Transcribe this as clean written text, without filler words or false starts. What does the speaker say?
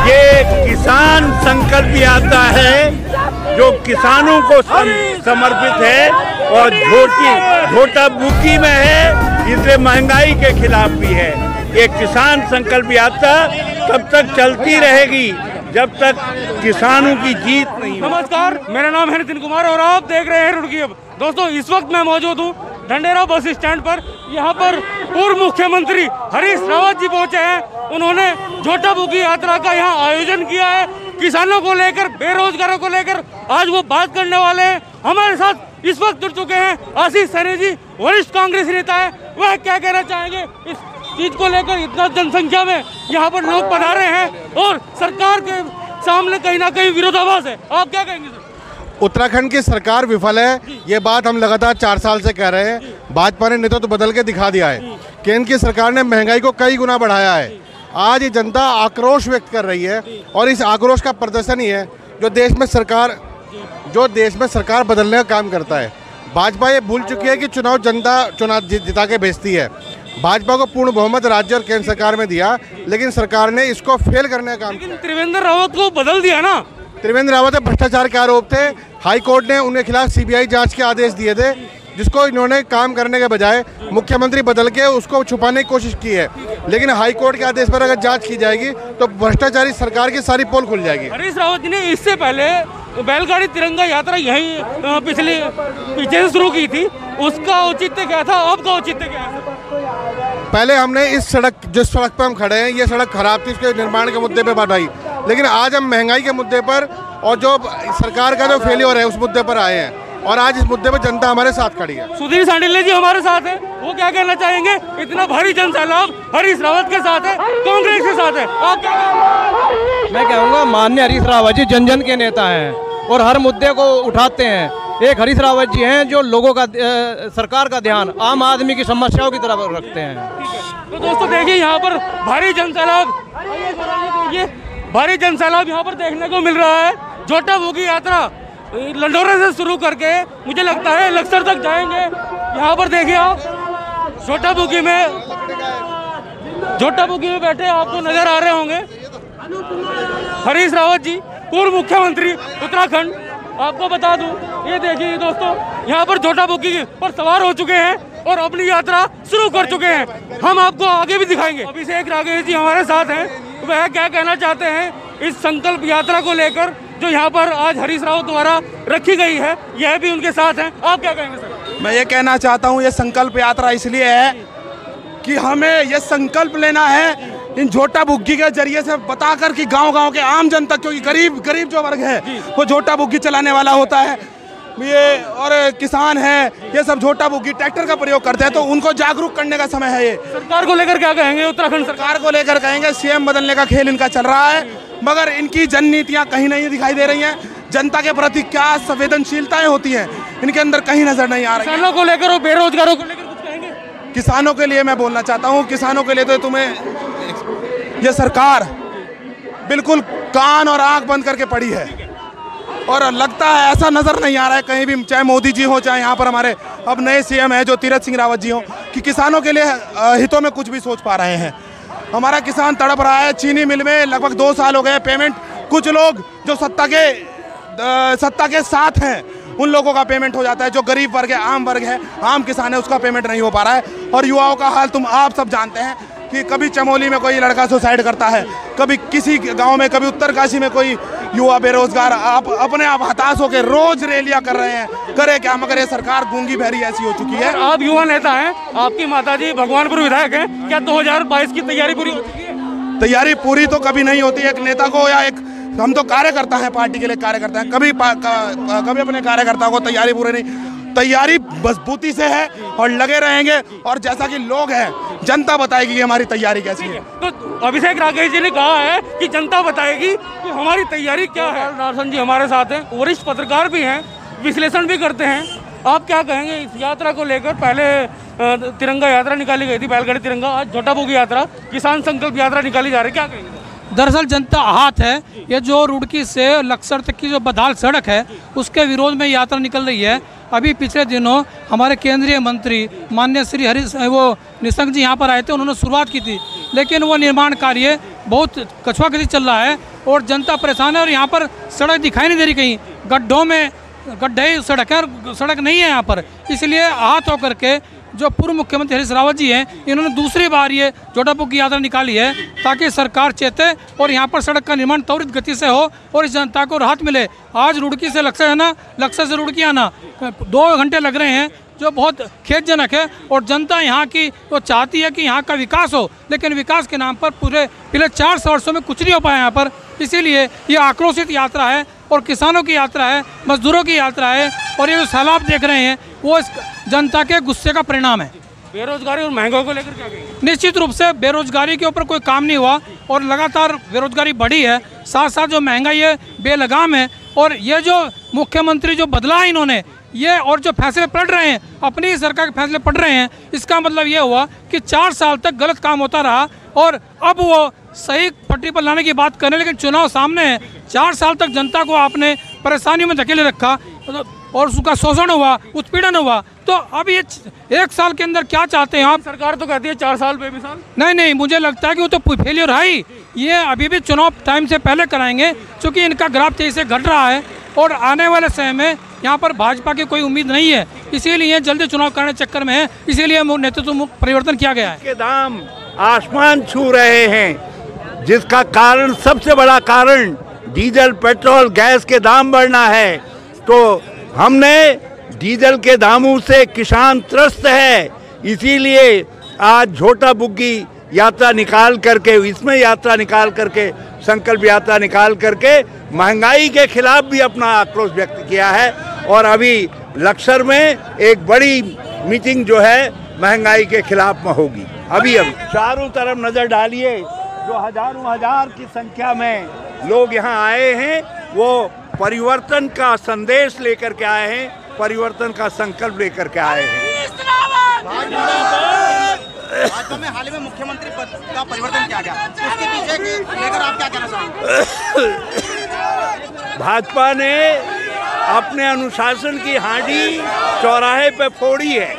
ये किसान संकल्प यात्रा है जो किसानों को समर्पित है और झोटा बुकी में है, इसलिए महंगाई के खिलाफ भी है। ये किसान संकल्प यात्रा तब तक चलती रहेगी जब तक किसानों की जीत नहीं। नमस्कार, मेरा नाम है नितिन कुमार और आप देख रहे हैं रुड़की अब। दोस्तों, इस वक्त मैं मौजूद हूँ ढंढेरा बस स्टैंड पर। यहाँ पर पूर्व मुख्यमंत्री हरीश रावत जी पहुँचे हैं। उन्होंने झोटा बुकी यात्रा का यहाँ आयोजन किया है। किसानों को लेकर, बेरोजगारों को लेकर आज वो बात करने वाले हैं। हमारे साथ इस वक्त जुड़ चुके हैं आशीष सैनी जी, वरिष्ठ कांग्रेसी नेता है। वह क्या कहना चाहेंगे इस चीज को लेकर? इतना जनसंख्या में यहाँ पर लोग पधारे हैं और सरकार के सामने कहीं ना कहीं विरोधाभास है। आप क्या कहेंगे सर? उत्तराखंड की सरकार विफल है, ये बात हम लगातार 4 साल से कह रहे हैं। भाजपा ने नेतृत्व बदल के दिखा दिया है। केंद्र की सरकार ने महंगाई को कई गुना बढ़ाया है। आज ये जनता आक्रोश व्यक्त कर रही है और इस आक्रोश का प्रदर्शन ही है जो देश में सरकार बदलने का काम करता है। भाजपा ये भूल चुकी है कि चुनाव जिता के भेजती है। भाजपा को पूर्ण बहुमत राज्य और केंद्र सरकार में दिया, लेकिन सरकार ने इसको फेल करने का काम किया। त्रिवेंद्र रावत को बदल दिया ना। त्रिवेंद्र रावत पे भ्रष्टाचार के आरोप थे। हाई कोर्ट ने उनके खिलाफ सीबीआई जांच के आदेश दिए थे, जिसको इन्होंने काम करने के बजाय मुख्यमंत्री बदल के उसको छुपाने की कोशिश की है। लेकिन हाई कोर्ट के आदेश पर अगर जांच की जाएगी तो भ्रष्टाचारी सरकार की सारी पोल खुल जाएगी। हरीश रावत जी ने इससे पहले बैलगाड़ी तिरंगा यात्रा यहीं पीछे से शुरू की थी। उसका औचित्य क्या था, आपका औचित्य क्या है? पहले हमने जिस सड़क पर हम खड़े हैं, ये सड़क खराब थी, उसके निर्माण के मुद्दे पे बात आई। लेकिन आज हम महंगाई के मुद्दे पर और जो सरकार का जो फेलियर है उस मुद्दे पर आए हैं और आज इस मुद्दे पर जनता हमारे साथ खड़ी है। सुधीर सांडिल्य जी हमारे साथ है, वो क्या कहना चाहेंगे? इतना भारी जन सैलाब हरीश रावत के साथ है, कांग्रेस के साथ है, आप क्या कहेंगे? मैं कहूँगा माननीय हरीश रावत जी जन जन के नेता हैं और हर मुद्दे को उठाते हैं। एक हरीश रावत जी हैं जो लोगों का, सरकार का ध्यान आम आदमी की समस्याओं की तरफ रखते हैं। तो दोस्तों देखिए, यहाँ पर भारी जन सैलाब, ये भारी जन सैलाब यहाँ पर देखने को मिल रहा है। झोटा बुकी यात्रा लंडोरे से शुरू करके मुझे लगता है लक्सर तक जाएंगे। यहाँ पर देखिए आप, झोटा बुकी में बैठे आपको नजर आ रहे होंगे हरीश रावत जी, पूर्व मुख्यमंत्री उत्तराखंड। आपको बता दूं, ये देखिए दोस्तों, यहाँ पर झोटा बुकी पर सवार हो चुके हैं और अपनी यात्रा शुरू कर चुके हैं। हम आपको आगे भी दिखाएंगे। अभिषेक राकेश जी हमारे साथ हैं, वह क्या कहना चाहते हैं इस संकल्प यात्रा को लेकर जो यहाँ पर आज हरीश रावत द्वारा रखी गई है। यह भी उनके साथ हैं, आप क्या कहेंगे सर? मैं ये कहना चाहता हूँ, ये संकल्प यात्रा इसलिए है कि हमें ये संकल्प लेना है इन झोटा बुग्गी के जरिए से बताकर कि गांव-गांव के आम जनता, क्योंकि गरीब जो वर्ग है वो झोटा बुग्गी चलाने वाला होता है, ये और किसान है, ये सब झोटा बुग्गी ट्रैक्टर का प्रयोग करते हैं, तो उनको जागरूक करने का समय है। ये सरकार को लेकर क्या कहेंगे? उत्तराखंड सरकार को लेकर कहेंगे, सीएम बदलने का खेल इनका चल रहा है, मगर इनकी जन नीतियाँ कहीं नहीं दिखाई दे रही हैं। जनता के प्रति क्या संवेदनशीलताएं होती हैं इनके अंदर कहीं नजर नहीं आ रही। किसानों को लेकर और बेरोजगारों को लेकर कुछ कहेंगे? किसानों के लिए मैं बोलना चाहता हूँ, किसानों के लिए तो तुम्हें ये सरकार बिल्कुल कान और आंख बंद करके पड़ी है और लगता है ऐसा नजर नहीं आ रहा है कहीं भी, चाहे मोदी जी हो, चाहे यहाँ पर हमारे अब नए सीएम है जो तीरथ सिंह रावत जी हो, कि किसानों के लिए हितों में कुछ भी सोच पा रहे हैं। हमारा किसान तड़प रहा है। चीनी मिल में लगभग 2 साल हो गए पेमेंट, कुछ लोग जो सत्ता के साथ हैं उन लोगों का पेमेंट हो जाता है, जो गरीब वर्ग है, आम वर्ग है, आम किसान है, उसका पेमेंट नहीं हो पा रहा है। और युवाओं का हाल आप सब जानते हैं कि कभी चमोली में कोई लड़का सुसाइड करता है, कभी किसी गांव में, कभी उत्तरकाशी में कोई युवा बेरोजगार अपने आप हताश होकर रोज रैलियां कर रहे हैं। करे क्या, मगर ये सरकार गूंगी बहरी ऐसी हो चुकी है। आप युवा नेता हैं, आपकी माताजी भगवानपुर विधायक हैं, क्या 2022 की तैयारी पूरी हो चुकी है? तैयारी पूरी तो कभी नहीं होती है एक नेता को, या हम तो कार्यकर्ता हैं, पार्टी के लिए कार्यकर्ता हैं, कभी अपने कार्यकर्ता को तैयारी पूरी नहीं। तैयारी मजबूती से है और लगे रहेंगे, और जैसा कि लोग हैं, जनता बताएगी कि हमारी तैयारी कैसी है। तो अभिषेक राकेश जी ने कहा है कि जनता बताएगी कि हमारी तैयारी क्या है। नारसन जी हमारे साथ हैं, वरिष्ठ पत्रकार भी हैं, विश्लेषण भी करते हैं। आप क्या कहेंगे इस यात्रा को लेकर? पहले तिरंगा यात्रा निकाली गई थी, बैलगाड़ी तिरंगा, आज झोटा बुकी यात्रा, किसान संकल्प यात्रा निकाली जा रही है, क्या कहेंगे? दरअसल जनता आहत है। ये जो रुड़की से लक्सर तक की जो बदहाल सड़क है उसके विरोध में यात्रा निकल रही है। अभी पिछले दिनों हमारे केंद्रीय मंत्री माननीय श्री निशंक जी यहाँ पर आए थे, उन्होंने शुरुआत की थी, लेकिन वो निर्माण कार्य बहुत कछुआ गति चल रहा है और जनता परेशान है। और यहाँ पर सड़क दिखाई नहीं दे रही, कहीं गड्ढों में गड्ढे सड़क है और सड़क नहीं है यहाँ पर। इसलिए आहत होकर के जो पूर्व मुख्यमंत्री हरीश रावत जी हैं, इन्होंने दूसरी बार ये जोटापुर की यात्रा निकाली है ताकि सरकार चेते और यहाँ पर सड़क का निर्माण त्वरित गति से हो और इस जनता को राहत मिले। आज रुड़की से लक्सर आना, लक्सर से रुड़की आना 2 घंटे लग रहे हैं, जो बहुत खेदजनक है। और जनता यहाँ की वो चाहती है कि यहाँ का विकास हो, लेकिन विकास के नाम पर पूरे पिछले 4 वर्षों में कुछ नहीं हो पाया यहाँ पर। इसीलिए ये आक्रोशित यात्रा है और किसानों की यात्रा है, मजदूरों की यात्रा है। और ये जो सैलाब देख रहे हैं वो इस जनता के गुस्से का परिणाम है। बेरोजगारी और महंगाई को लेकर क्या कहेंगे? निश्चित रूप से बेरोजगारी के ऊपर कोई काम नहीं हुआ और लगातार बेरोजगारी बढ़ी है, साथ साथ जो महंगाई है बेलगाम है। और ये जो मुख्यमंत्री जो बदला है इन्होंने, ये और जो फैसले पड़ रहे हैं, अपनी ही सरकार के फैसले पड़ रहे हैं, इसका मतलब ये हुआ कि 4 साल तक गलत काम होता रहा और अब वो सही पटरी पर लाने की बात करें, लेकिन चुनाव सामने है। 4 साल तक जनता को आपने परेशानियों में धकेले रखा और उसका शोषण हुआ, उत्पीड़न हुआ, तो अब ये 1 साल के अंदर क्या चाहते हैं आप? सरकार तो कहती है 4 साल बेमिसाल। नहीं, मुझे लगता है कि वो तो फेलियर है ही। ये अभी भी चुनाव टाइम से पहले कराएंगे, क्योंकि इनका ग्राफ तेजी से घट रहा है और आने वाले समय में यहाँ पर भाजपा की कोई उम्मीद नहीं है। इसीलिए जल्दी चुनाव कराने चक्कर में है, इसीलिए नेतृत्व परिवर्तन किया गया है। के दाम आसमान छू रहे हैं, जिसका कारण, सबसे बड़ा कारण डीजल, पेट्रोल, गैस के दाम बढ़ना है। तो हमने डीजल के दामों से किसान त्रस्त है, इसीलिए आज झोटा बुग्गी यात्रा निकाल करके, इसमें यात्रा निकाल करके, संकल्प यात्रा निकाल करके महंगाई के खिलाफ भी अपना आक्रोश व्यक्त किया है। और अभी लक्सर में एक बड़ी मीटिंग जो है महंगाई के खिलाफ में होगी। अभी चारों तरफ नजर डालिए, जो हजारों हजार की संख्या में लोग यहाँ आए हैं, वो परिवर्तन का संदेश लेकर के आए हैं, परिवर्तन का संकल्प लेकर के आए हैं। भाजपा में हाल ही में मुख्यमंत्री पद का परिवर्तन किया गया, उसके पीछे लेकर आप क्या कहना चाहेंगे? भाजपा ने अपने अनुशासन की हांडी चौराहे पे फोड़ी है